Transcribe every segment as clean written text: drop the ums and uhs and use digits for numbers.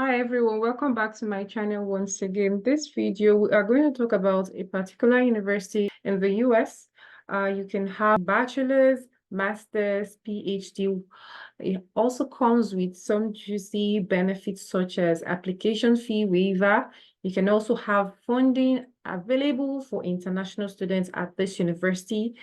Hi everyone, welcome back to my channel once again. This video we are going to talk about a particular university in the US. You can have bachelor's, master's, PhD. It also comes with some juicy benefits such as application fee waiver. You can also have funding available for international students at this university.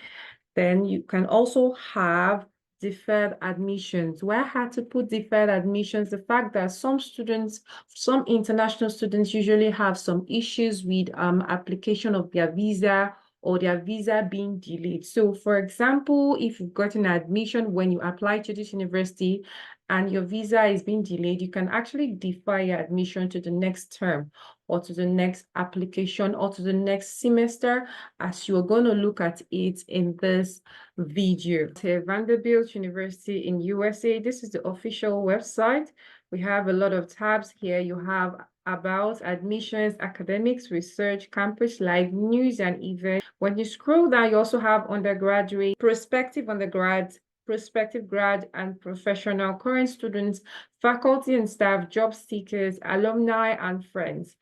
Then you can also have deferred admissions. Where I had to put deferred admissions, the fact that some students, some international students usually have some issues with application of their visa or their visa being delayed. So for example, if you've gotten admission when you apply to this university and your visa is being delayed, you can actually defer your admission to the next term or to the next application or to the next semester, as you're going to look at it in this video. Here, Vanderbilt University in USA. This is the official website. We have a lot of tabs here. You have about admissions, academics, research, campus live, news and events. When you scroll down, you also have undergraduate, prospective undergrads, prospective grad and professional, current students, faculty and staff, job seekers, alumni, and friends.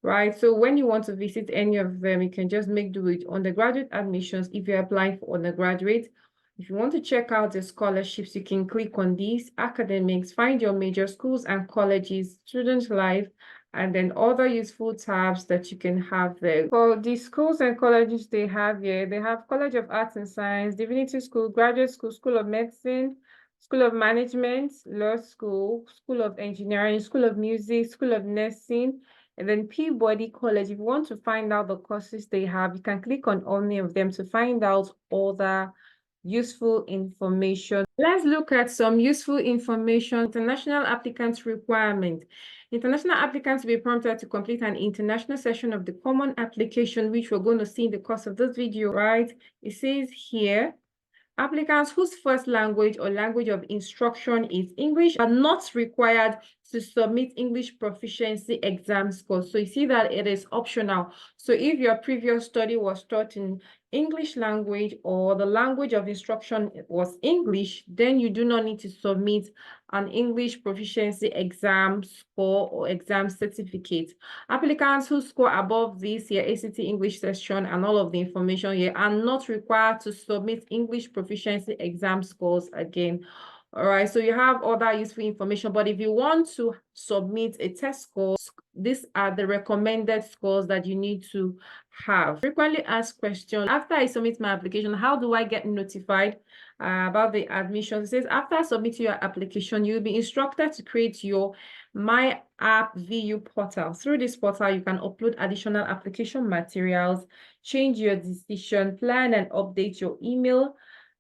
Right, so when you want to visit any of them, you can just make do with undergraduate admissions if you're applying for undergraduate. If you want to check out the scholarships, you can click on these, academics, find your major schools and colleges, student life, and then other useful tabs that you can have there. For the schools and colleges they have here, they have College of Arts and Science, Divinity School, Graduate School, School of Medicine, School of Management, Law School, School of Engineering, School of Music, School of Nursing, and then Peabody College. If you want to find out the courses they have, you can click on any of them to find out other useful information. Let's look at some useful information. International applicants requirement. International applicants will be prompted to complete an international session of the common application, which we're going to see in the course of this video, right? It says here, applicants whose first language or language of instruction is English are not required to submit English proficiency exam scores. So you see that it is optional. So if your previous study was taught in English language or the language of instruction was English, then you do not need to submit an English proficiency exam score or exam certificate. Applicants who score above this here ACT English session and all of the information here are not required to submit English proficiency exam scores again. All right, so you have other useful information, but if you want to submit a test score, these are the recommended scores that you need to have. Frequently asked questions. After I submit my application, how do I get notified about the admission? It says, after submitting your application, you'll be instructed to create your My App VU portal. Through this portal, you can upload additional application materials, change your decision, plan and update your email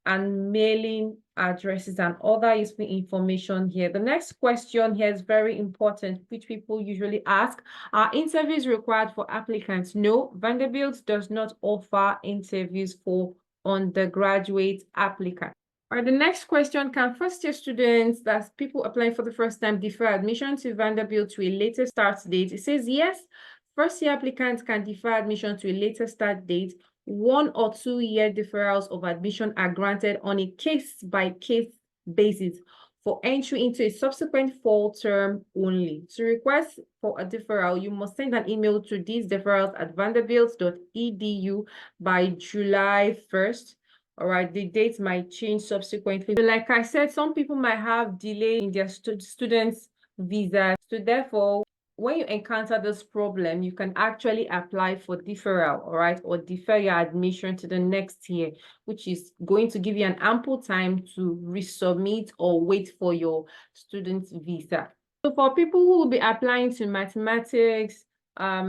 and mailing addresses and other useful information here. The next question here is very important, which people usually ask. Are interviews required for applicants? No, Vanderbilt does not offer interviews for undergraduate applicants. All right, the next question, can first-year students, that's people applying for the first time, defer admission to Vanderbilt to a later start date? It says yes, first-year applicants can defer admission to a later start date. 1 or 2 year deferrals of admission are granted on a case-by-case basis for entry into a subsequent fall term only. To request for a deferral, you must send an email to these deferrals at vanderbilt.edu by July 1st. All right, the dates might change subsequently. But like I said, some people might have delay in their students' visa. So therefore, when you encounter this problem, you can actually apply for deferral, all right, or defer your admission to the next year, which is going to give you an ample time to resubmit or wait for your student's visa. So for people who will be applying to mathematics,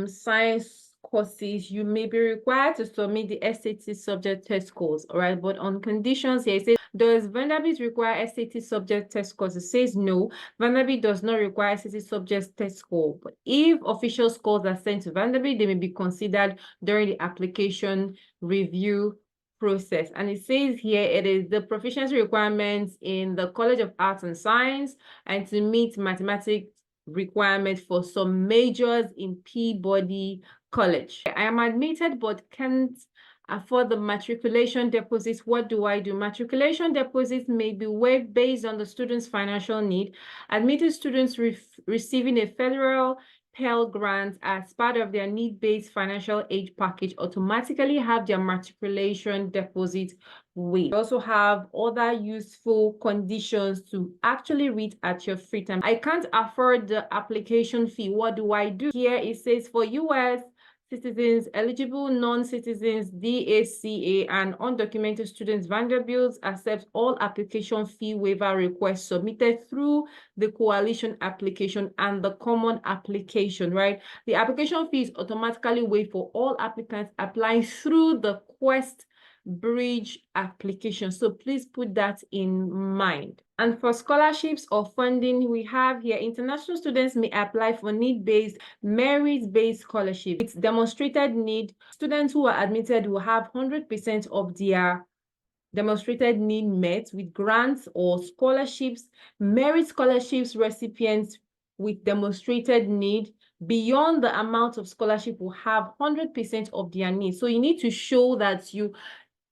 science courses, you may be required to submit the SAT subject test scores, all right, but on conditions here, it says, does Vanderbilt require SAT subject test scores? It says no, Vanderbilt does not require SAT subject test score, but if official scores are sent to Vanderbilt, they may be considered during the application review process. And it says here, it is the proficiency requirements in the College of Arts and Science and to meet mathematics requirements for some majors in Peabody College. I am admitted but can't For the matriculation deposits, what do I do? Matriculation deposits may be waived based on the student's financial need. Admitted students receiving a federal Pell Grant as part of their need-based financial aid package automatically have their matriculation deposit waived. We also have other useful conditions to actually read at your free time. I can't afford the application fee. What do I do? Here it says for US citizens, eligible non-citizens, DACA, and undocumented students, Vanderbilt accepts all application fee waiver requests submitted through the coalition application and the common application, right? The application fee is automatically waived for all applicants applying through the Quest Bridge application. So please put that in mind. And for scholarships or funding, we have here international students may apply for need-based, merit-based scholarship. It's demonstrated need. Students who are admitted will have 100% of their demonstrated need met with grants or scholarships. Merit scholarships recipients with demonstrated need beyond the amount of scholarship will have 100% of their needs. So you need to show that you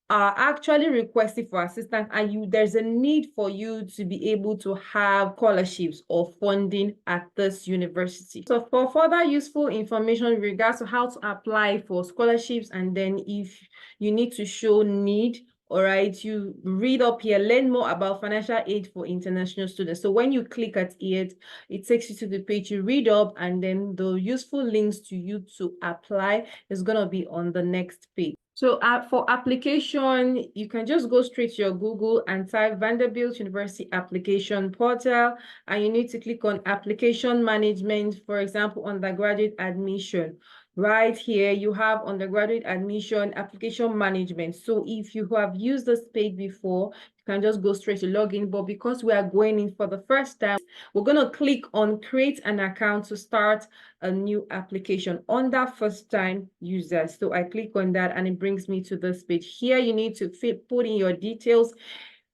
are actually requesting for assistance and there's a need for you to be able to have scholarships or funding at this university. So for further useful information in regards to how to apply for scholarships, and then if you need to show need, all right, you read up here, learn more about financial aid for international students. So when you click at it, it takes you to the page, you read up, and then the useful links to you to apply is going to be on the next page. So for application, you can just go straight to your Google and type Vanderbilt University application portal, and you need to click on application management, for example, undergraduate admission. Right here, you have undergraduate admission, application management. So if you have used this page before, you can just go straight to login. But because we are going in for the first time, we're going to click on create an account to start a new application under first time users. So I click on that and it brings me to this page. Here you need to put in your details,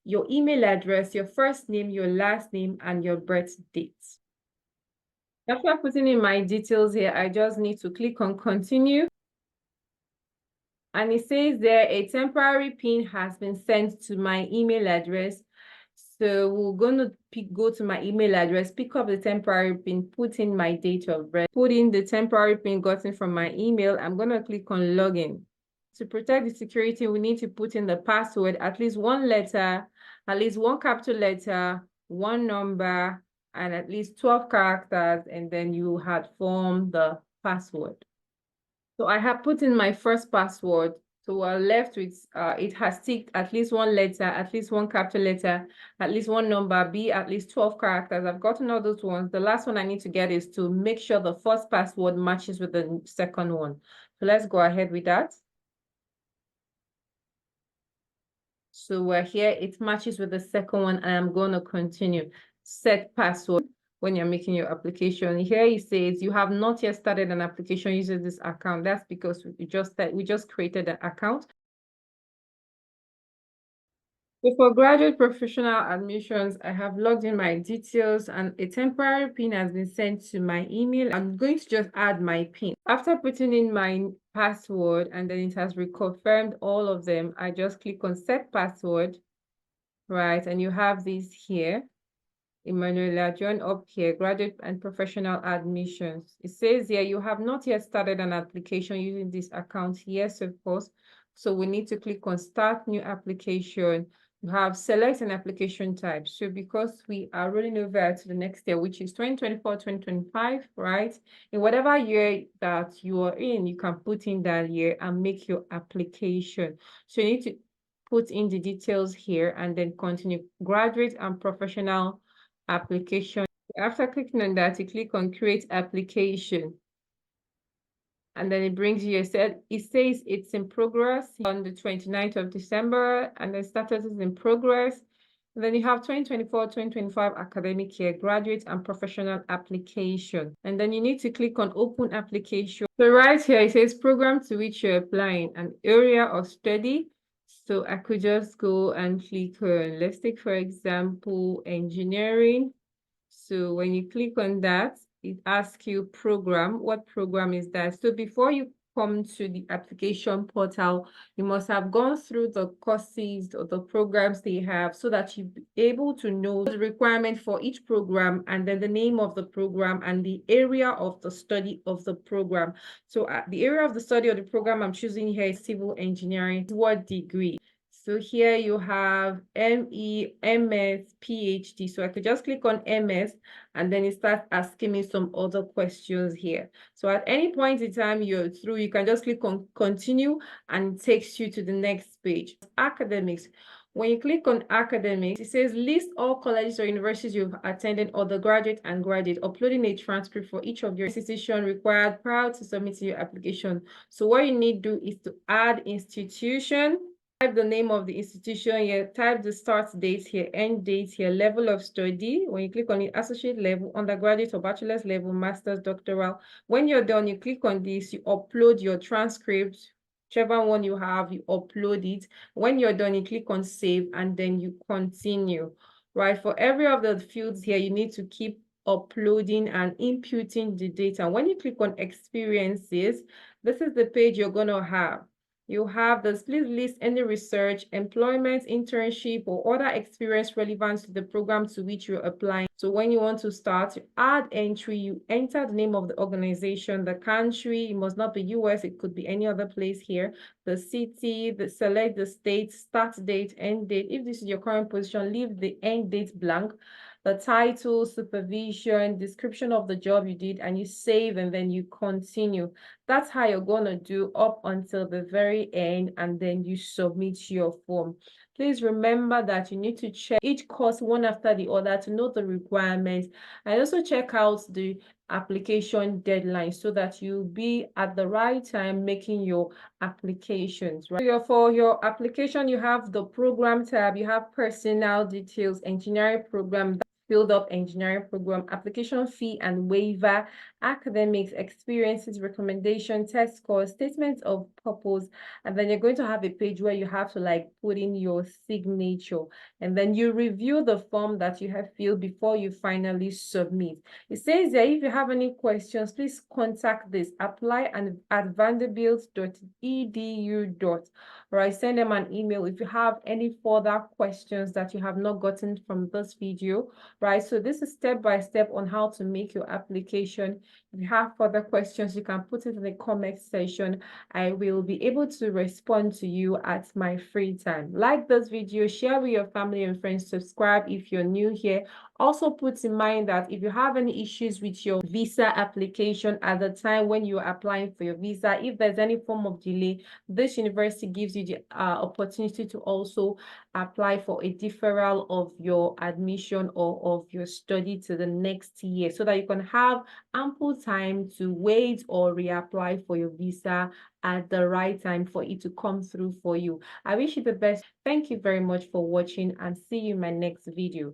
your email address, your first name, your last name, and your birth date. After putting in my details here, I just need to click on continue. And it says there a temporary PIN has been sent to my email address. So we're going to go to my email address, pick up the temporary PIN, put in my date of birth, put in the temporary PIN gotten from my email. I'm going to click on login. To protect the security, we need to put in the password, at least one letter, at least one capital letter, one number, and at least 12 characters, and then you had formed the password. So I have put in my first password. So we're left with, it has ticked at least one letter, at least one capital letter, at least one number, B, at least 12 characters. I've gotten all those ones. The last one I need to get is to make sure the first password matches with the second one. So let's go ahead with that. So we're here, it matches with the second one, and I'm going to continue. Set password when you're making your application. Here it says you have not yet started an application using this account. That's because we just created an account. So for graduate professional admissions, I have logged in my details and a temporary PIN has been sent to my email. I'm going to just add my PIN. After putting in my password and then it has reconfirmed all of them, I just click on set password, right? And you have this here. Emanuela, join up here, graduate and professional admissions. It says here, you have not yet started an application using this account. Yes, of course. So we need to click on start new application. You have select an application type. So because we are rolling over to the next year, which is 2024, 2025, right? In whatever year that you are in, you can put in that year and make your application. So you need to put in the details here and then continue graduate and professional application. After clicking on that, you click on create application. And then it brings you it says it's in progress on the 29th of December, and the status is in progress. And then you have 2024-2025 academic year, graduate and professional application. And then you need to click on open application. So right here, it says program to which you're applying, an area of study. So I could just go and click on, let's take, for example, engineering. So when you click on that, it asks you program. What program is that? So before you come to the application portal, you must have gone through the courses or the programs they have so that you'll be able to know the requirement for each program and then the name of the program and the area of the study of the program. So the area of the study of the program I'm choosing here is civil engineering. What degree? So here you have ME, MS, PhD. So I could just click on MS and then it starts asking me some other questions here. So at any point in time you're through, you can just click on continue and it takes you to the next page. Academics. When you click on academics, it says list all colleges or universities you've attended, undergraduate and graduate, uploading a transcript for each of your institution required prior to submitting your application. So what you need to do is to add institution, type the name of the institution here, type the start date here, end date here, level of study. When you click on the associate level, undergraduate or bachelor's level, master's, doctoral. When you're done, you click on this, you upload your transcript. Whichever one you have, you upload it. When you're done, you click on save and then you continue. Right, for every of the fields here, you need to keep uploading and inputting the data. When you click on experiences, this is the page you're going to have. You have this, please list any research, employment, internship, or other experience relevant to the program to which you're applying. So when you want to start, you add entry, you enter the name of the organization, the country, it must not be US, it could be any other place here, the city, select the state, start date, end date. If this is your current position, leave the end date blank. The title, supervision, description of the job you did, and you save and then you continue. That's how you're going to do up until the very end, and then you submit your form. Please remember that you need to check each course one after the other to know the requirements, and also check out the application deadline so that you'll be at the right time making your applications. Right? For your application, you have the program tab, you have personal details, engineering program, filled up engineering program, application fee and waiver, academics, experiences, recommendation, test scores, statements of purpose, and then you're going to have a page where you have to like put in your signature, and then you review the form that you have filled before you finally submit. It says that if you have any questions, please contact this apply and at vanderbilt.edu. Right, send them an email if you have any further questions that you have not gotten from this video. Right, so this is step by step on how to make your application. If you have further questions, you can put it in the comment section. I will be able to respond to you at my free time. Like this video, share with your family and friends, subscribe if you're new here. Also put in mind that if you have any issues with your visa application at the time when you're applying for your visa, if there's any form of delay, this university gives you the opportunity to also apply for a deferral of your admission or of your study to the next year so that you can have ample time to wait or reapply for your visa at the right time for it to come through for you. I wish you the best. Thank you very much for watching and see you in my next video.